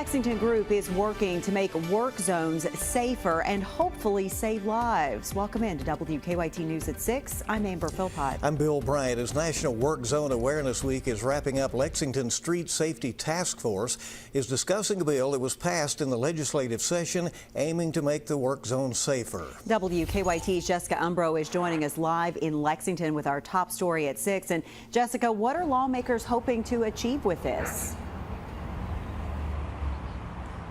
Lexington Group is working to make work zones safer and hopefully save lives. Welcome in to WKYT News at 6. I'm Amber Philpott. I'm Bill Bryant. As National Work Zone Awareness Week is wrapping up, Lexington Street Safety Task Force is discussing a bill that was passed in the legislative session aiming to make the work zone safer. WKYT's Jessica Umbro is joining us live in Lexington with our top story at 6. And Jessica, what are lawmakers hoping to achieve with this?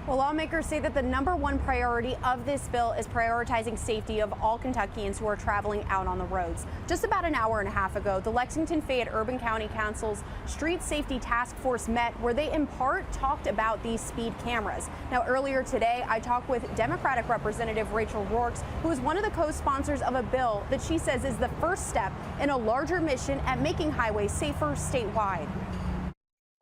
Well, lawmakers say that the #1 priority of this bill is prioritizing safety of all Kentuckians who are traveling out on the roads. Just about an hour and a half ago, the Lexington-Fayette Urban County Council's Street Safety Task Force met, where they in part talked about these speed cameras. Now, earlier today, I talked with Democratic Representative Rachel Rourke, who is one of the co-sponsors of a bill that she says is the first step in a larger mission at making highways safer statewide.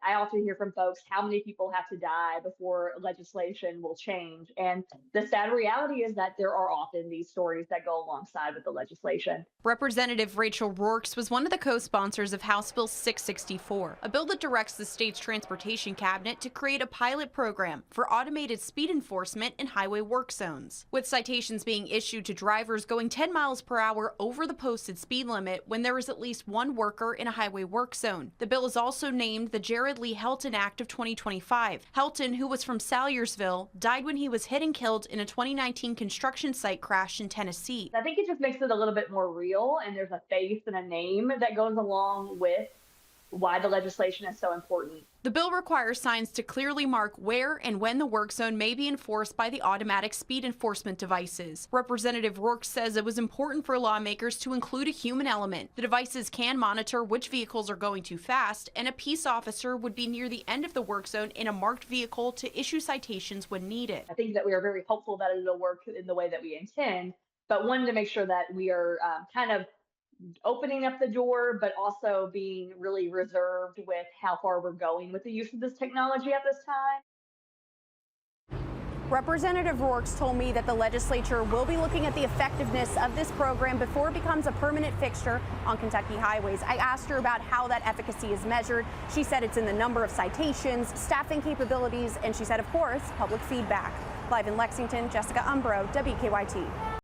I often hear from folks how many people have to die before legislation will change. And the sad reality is that there are often these stories that go alongside with the legislation. Representative Rachel Rourke was one of the co-sponsors of House Bill 664, a bill that directs the state's transportation cabinet to create a pilot program for automated speed enforcement in highway work zones, with citations being issued to drivers going 10 miles per hour over the posted speed limit when there is at least one worker in a highway work zone. The bill is also named the Jared Lee Helton Act of 2025. Helton, who was from Salyersville, died when he was hit and killed in a 2019 construction site crash in Tennessee. I think it just makes it a little bit more real, and there's a face and a name that goes along with why the legislation is so important. The bill requires signs to clearly mark where and when the work zone may be enforced by the automatic speed enforcement devices. Representative Rourke says it was important for lawmakers to include a human element. The devices can monitor which vehicles are going too fast, and a peace officer would be near the end of the work zone in a marked vehicle to issue citations when needed. I think that we are very hopeful that it'll work in the way that we intend, but wanted to make sure that we are kind of opening up the door, but also being really reserved with how far we're going with the use of this technology at this time. Representative Rourke told me that the legislature will be looking at the effectiveness of this program before it becomes a permanent fixture on Kentucky highways. I asked her about how that efficacy is measured. She said it's in the number of citations, staffing capabilities, and she said, of course, public feedback. Live in Lexington, Jessica Umbro, WKYT.